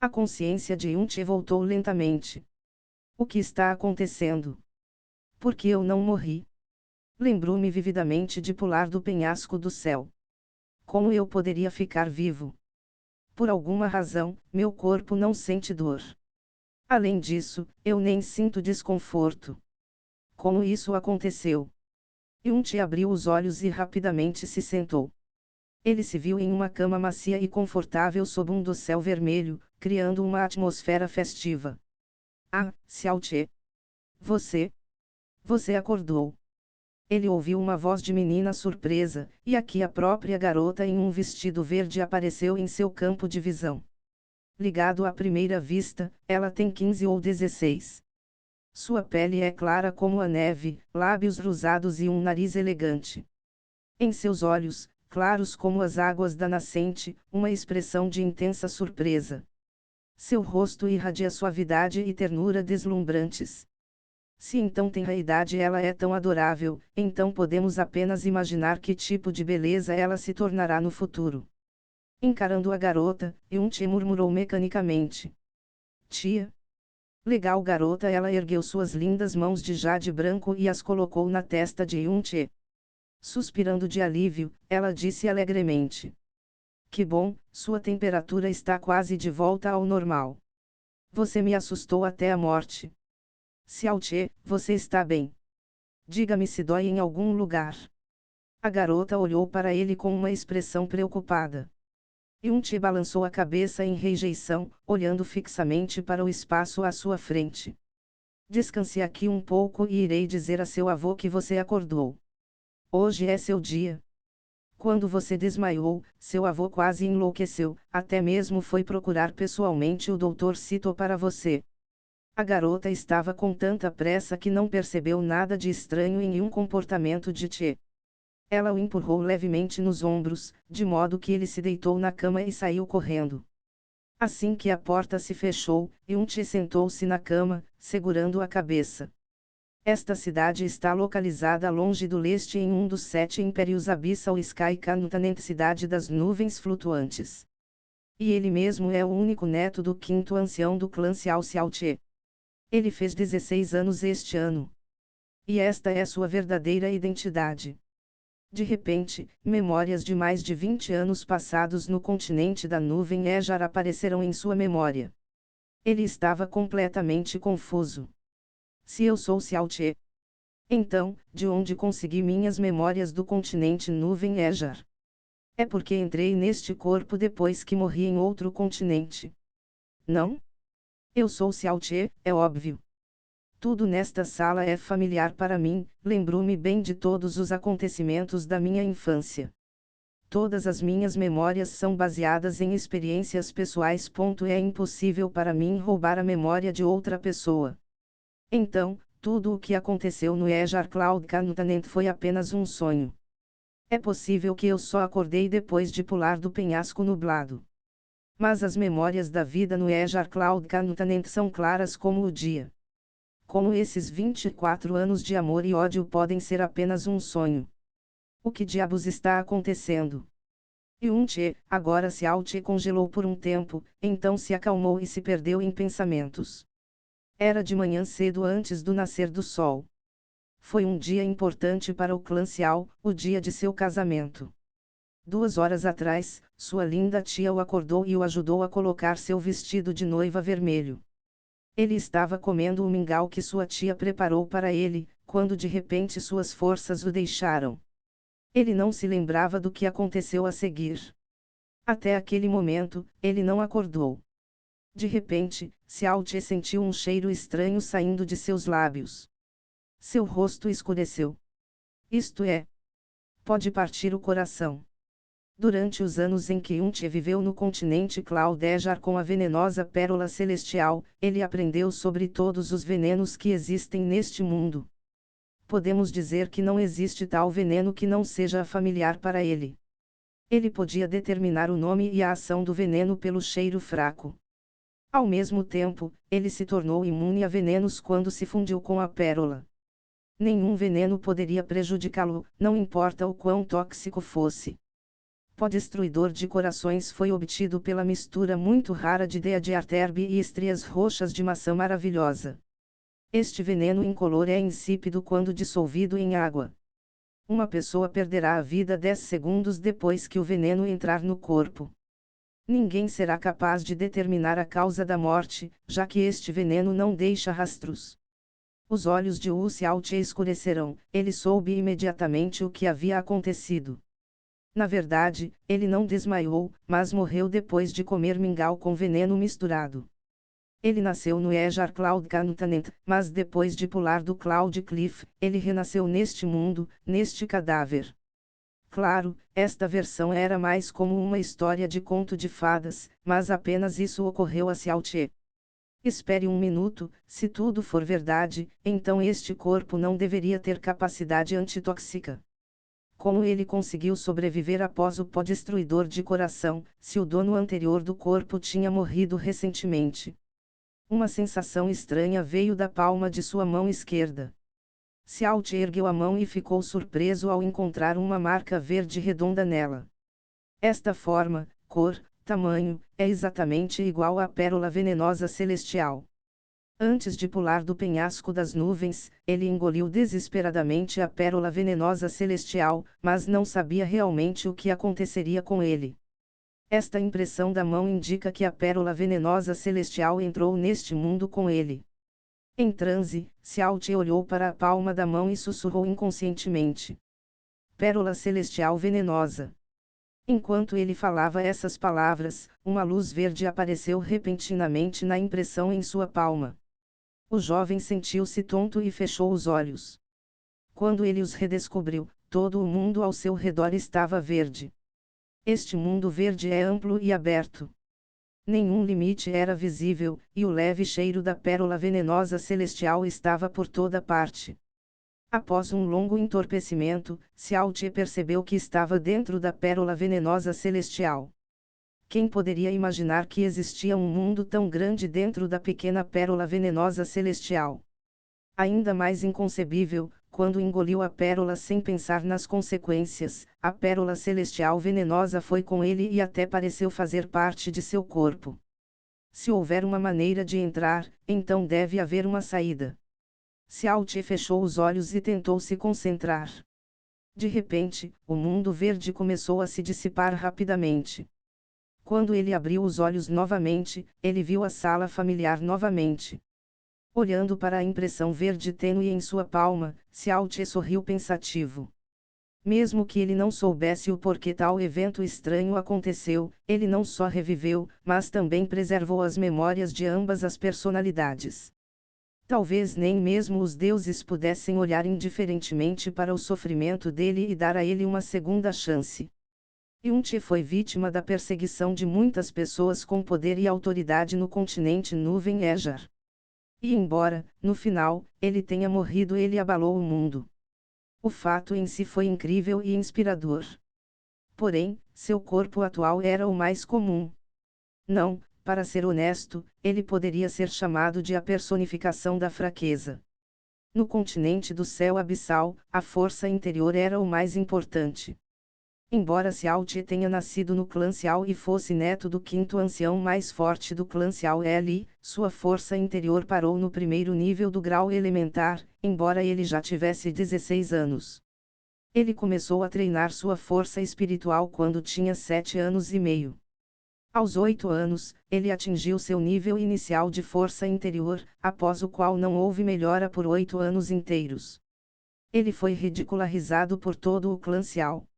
A consciência de Yunche voltou lentamente. O que está acontecendo? Por que eu não morri? Lembrou-me vividamente de pular do penhasco do céu. Como eu poderia ficar vivo? Por alguma razão, meu corpo não sente dor. Além disso, eu nem sinto desconforto. Como isso aconteceu? Yunche abriu os olhos e rapidamente se sentou. Ele se viu em uma cama macia e confortável sob um dossel vermelho, criando uma atmosfera festiva. Ah, Xiaoche! Você? Você acordou. Ele ouviu uma voz de menina surpresa, e aqui a própria garota em um vestido verde apareceu em seu campo de visão. Ligado à primeira vista, ela tem 15 ou 16. Sua pele é clara como a neve, lábios rosados e um nariz elegante. Em seus olhos, claros como as águas da nascente, uma expressão de intensa surpresa. Seu rosto irradia suavidade e ternura deslumbrantes. Se em tão tenra idade ela é tão adorável, então podemos apenas imaginar que tipo de beleza ela se tornará no futuro. Encarando a garota, Yunche murmurou mecanicamente. Tia? Legal garota, ela ergueu suas lindas mãos de jade branco e as colocou na testa de Yunche. Suspirando de alívio, ela disse alegremente. Que bom, sua temperatura está quase de volta ao normal. Você me assustou até a morte. Xiaoche, você está bem? Diga-me se dói em algum lugar. A garota olhou para ele com uma expressão preocupada. Yunche balançou a cabeça em rejeição, olhando fixamente para o espaço à sua frente. Descanse aqui um pouco e irei dizer a seu avô que você acordou. Hoje é seu dia. Quando você desmaiou, seu avô quase enlouqueceu, até mesmo foi procurar pessoalmente o Dr. Cito para você. A garota estava com tanta pressa que não percebeu nada de estranho em um comportamento de Che. Ela o empurrou levemente nos ombros, de modo que ele se deitou na cama e saiu correndo. Assim que a porta se fechou, Yunche sentou-se na cama, segurando a cabeça. Esta cidade está localizada longe do leste em um dos 7 impérios Abyssal Sky Cantanent, cidade das nuvens flutuantes. E ele mesmo é o único neto do 5º ancião do clã Xiao Xiaoche. Ele fez 16 anos este ano. E esta é sua verdadeira identidade. De repente, memórias de mais de 20 anos passados no continente da nuvem Ejar apareceram em sua memória. Ele estava completamente confuso. Se eu sou Xiaoche, então, de onde consegui minhas memórias do continente nuvem Ejar? É porque entrei neste corpo depois que morri em outro continente. Não? Eu sou Xiaoche, é óbvio. Tudo nesta sala é familiar para mim, lembro-me bem de todos os acontecimentos da minha infância. Todas as minhas memórias são baseadas em experiências pessoais. É impossível para mim roubar a memória de outra pessoa. Então, tudo o que aconteceu no Ejar Cloud Cantanent foi apenas um sonho. É possível que eu só acordei depois de pular do penhasco nublado. Mas as memórias da vida no Ejar Cloud Cantanent são claras como o dia. Como esses 24 anos de amor e ódio podem ser apenas um sonho? O que diabos está acontecendo? Yunche, agora Xiaoche congelou por um tempo, então se acalmou e se perdeu em pensamentos. Era de manhã cedo antes do nascer do sol. Foi um dia importante para o clã Xiao, o dia de seu casamento. 2 horas atrás, sua linda tia o acordou e o ajudou a colocar seu vestido de noiva vermelho. Ele estava comendo o mingau que sua tia preparou para ele, quando de repente suas forças o deixaram. Ele não se lembrava do que aconteceu a seguir. Até aquele momento, ele não acordou. De repente, Xiaoche sentiu um cheiro estranho saindo de seus lábios. Seu rosto escureceu. Isto é, pode partir o coração. Durante os anos em que Yunche viveu no continente Cloud-Ejar com a venenosa pérola celestial, ele aprendeu sobre todos os venenos que existem neste mundo. Podemos dizer que não existe tal veneno que não seja familiar para ele. Ele podia determinar o nome e a ação do veneno pelo cheiro fraco. Ao mesmo tempo, ele se tornou imune a venenos quando se fundiu com a pérola. Nenhum veneno poderia prejudicá-lo, não importa o quão tóxico fosse. Pó destruidor de corações foi obtido pela mistura muito rara de Dea de Arterbe e estrias roxas de maçã maravilhosa. Este veneno incolor é insípido quando dissolvido em água. Uma pessoa perderá a vida 10 segundos depois que o veneno entrar no corpo. Ninguém será capaz de determinar a causa da morte, já que este veneno não deixa rastros. Os olhos de Wu Xiaoqi escurecerão, ele soube imediatamente o que havia acontecido. Na verdade, ele não desmaiou, mas morreu depois de comer mingau com veneno misturado. Ele nasceu no Ejar Cloud Cantonment, mas depois de pular do Cloud Cliff, ele renasceu neste mundo, neste cadáver. Claro, esta versão era mais como uma história de conto de fadas, mas apenas isso ocorreu a Xiaoqi. Espere um minuto, se tudo for verdade, então este corpo não deveria ter capacidade antitóxica. Como ele conseguiu sobreviver após o pó destruidor de coração, se o dono anterior do corpo tinha morrido recentemente? Uma sensação estranha veio da palma de sua mão esquerda. Xiaoqi ergueu a mão e ficou surpreso ao encontrar uma marca verde redonda nela. Esta forma, cor, tamanho, é exatamente igual à pérola venenosa celestial. Antes de pular do penhasco das nuvens, ele engoliu desesperadamente a pérola venenosa celestial, mas não sabia realmente o que aconteceria com ele. Esta impressão da mão indica que a pérola venenosa celestial entrou neste mundo com ele. Em transe, Xiaoqi olhou para a palma da mão e sussurrou inconscientemente: pérola celestial venenosa. Enquanto ele falava essas palavras, uma luz verde apareceu repentinamente na impressão em sua palma. O jovem sentiu-se tonto e fechou os olhos. Quando ele os redescobriu, todo o mundo ao seu redor estava verde. Este mundo verde é amplo e aberto. Nenhum limite era visível, e o leve cheiro da pérola venenosa celestial estava por toda parte. Após um longo entorpecimento, Xiaoqi percebeu que estava dentro da pérola venenosa celestial. Quem poderia imaginar que existia um mundo tão grande dentro da pequena pérola venenosa celestial? Ainda mais inconcebível, quando engoliu a pérola sem pensar nas consequências, a pérola celestial venenosa foi com ele e até pareceu fazer parte de seu corpo. Se houver uma maneira de entrar, então deve haver uma saída. Xiaoqi fechou os olhos e tentou se concentrar. De repente, o mundo verde começou a se dissipar rapidamente. Quando ele abriu os olhos novamente, ele viu a sala familiar novamente. Olhando para a impressão verde tênue em sua palma, Xiaoqi sorriu pensativo. Mesmo que ele não soubesse o porquê tal evento estranho aconteceu, ele não só reviveu, mas também preservou as memórias de ambas as personalidades. Talvez nem mesmo os deuses pudessem olhar indiferentemente para o sofrimento dele e dar a ele uma segunda chance. Yunti foi vítima da perseguição de muitas pessoas com poder e autoridade no continente Nuvem Ejar. E embora, no final, ele tenha morrido, ele abalou o mundo. O fato em si foi incrível e inspirador. Porém, seu corpo atual era o mais comum. Não, para ser honesto, ele poderia ser chamado de a personificação da fraqueza. No continente do céu abissal, a força interior era o mais importante. Embora Xiaoqi tenha nascido no clã Xiao e fosse neto do quinto ancião mais forte do clã Xiao Li, sua força interior parou no primeiro nível do grau elementar, embora ele já tivesse 16 anos. Ele começou a treinar sua força espiritual quando tinha 7 anos e meio. Aos 8 anos, ele atingiu seu nível inicial de força interior, após o qual não houve melhora por 8 anos inteiros. Ele foi ridicularizado por todo o clã Xiao.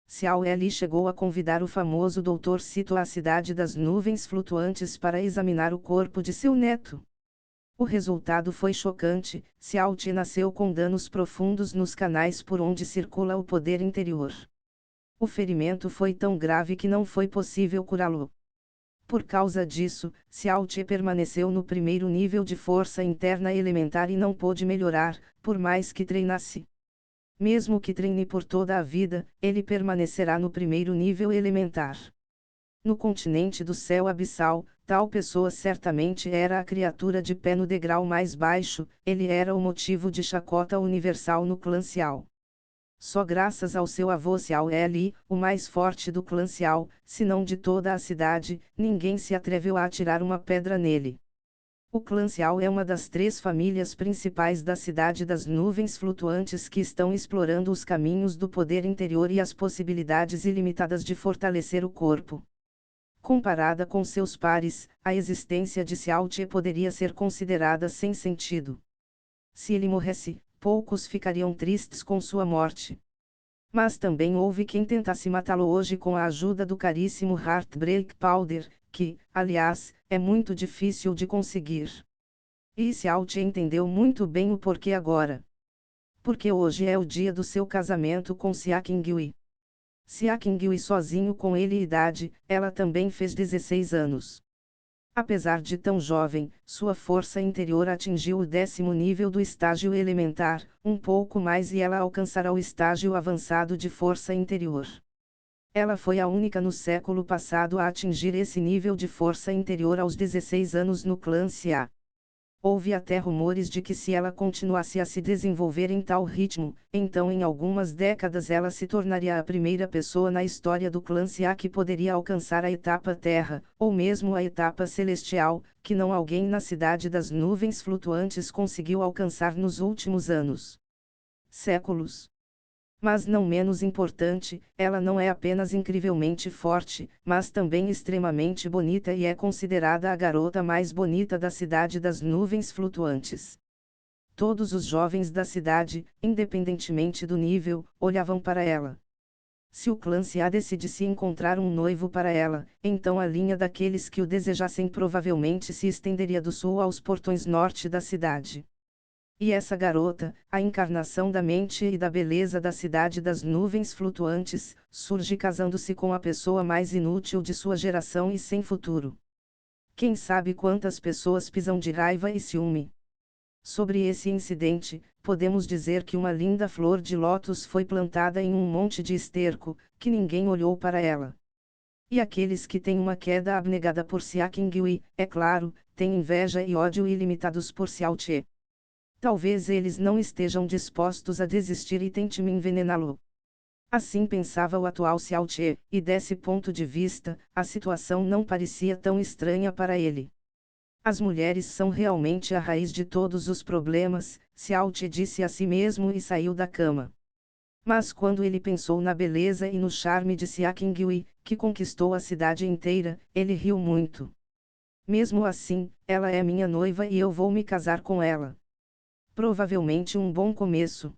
Xiao Li chegou a convidar o famoso Dr. Sito à cidade das nuvens flutuantes para examinar o corpo de seu neto. O resultado foi chocante, Xiaoqi nasceu com danos profundos nos canais por onde circula o poder interior. O ferimento foi tão grave que não foi possível curá-lo. Por causa disso, Xiaoqi permaneceu no primeiro nível de força interna elementar e não pôde melhorar, por mais que treinasse. Mesmo que treine por toda a vida, ele permanecerá no primeiro nível elementar. No continente do céu abissal, tal pessoa certamente era a criatura de pé no degrau mais baixo, ele era o motivo de chacota universal no clã Xiao. Só graças ao seu avô Xiao Li, o mais forte do clã Xiao, se não de toda a cidade, ninguém se atreveu a atirar uma pedra nele. O clã Xiao é uma das 3 famílias principais da Cidade das Nuvens Flutuantes que estão explorando os caminhos do poder interior e as possibilidades ilimitadas de fortalecer o corpo. Comparada com seus pares, a existência de Xiao Che poderia ser considerada sem sentido. Se ele morresse, poucos ficariam tristes com sua morte. Mas também houve quem tentasse matá-lo hoje com a ajuda do caríssimo Heartbreak Powder, que, aliás, é muito difícil de conseguir. E Xiao Che entendeu muito bem o porquê agora. Porque hoje é o dia do seu casamento com Xia Qinghui. Xia Qinghui sozinho com ele e idade, ela também fez 16 anos. Apesar de tão jovem, sua força interior atingiu o 10º nível do estágio elementar, um pouco mais e ela alcançará o estágio avançado de força interior. Ela foi a única no século passado a atingir esse nível de força interior aos 16 anos no clã Xia. Houve até rumores de que se ela continuasse a se desenvolver em tal ritmo, então em algumas décadas ela se tornaria a primeira pessoa na história do clã Xia que poderia alcançar a etapa Terra, ou mesmo a etapa Celestial, que não alguém na Cidade das Nuvens Flutuantes conseguiu alcançar nos últimos anos. Séculos. Mas não menos importante, ela não é apenas incrivelmente forte, mas também extremamente bonita e é considerada a garota mais bonita da Cidade das Nuvens Flutuantes. Todos os jovens da cidade, independentemente do nível, olhavam para ela. Se o clã Xia decidisse encontrar um noivo para ela, então a linha daqueles que o desejassem provavelmente se estenderia do sul aos portões norte da cidade. E essa garota, a encarnação da mente e da beleza da Cidade das Nuvens Flutuantes, surge casando-se com a pessoa mais inútil de sua geração e sem futuro. Quem sabe quantas pessoas pisam de raiva e ciúme. Sobre esse incidente, podemos dizer que uma linda flor de lótus foi plantada em um monte de esterco, que ninguém olhou para ela. E aqueles que têm uma queda abnegada por Xia Qinghui, é claro, têm inveja e ódio ilimitados por Xiao Che. Talvez eles não estejam dispostos a desistir e tente-me envenená-lo. Assim pensava o atual Xiao Che, e desse ponto de vista, a situação não parecia tão estranha para ele. As mulheres são realmente a raiz de todos os problemas, Xiao Che disse a si mesmo e saiu da cama. Mas quando ele pensou na beleza e no charme de Xia Qinghui, que conquistou a cidade inteira, ele riu muito. Mesmo assim, ela é minha noiva e eu vou me casar com ela. Provavelmente um bom começo.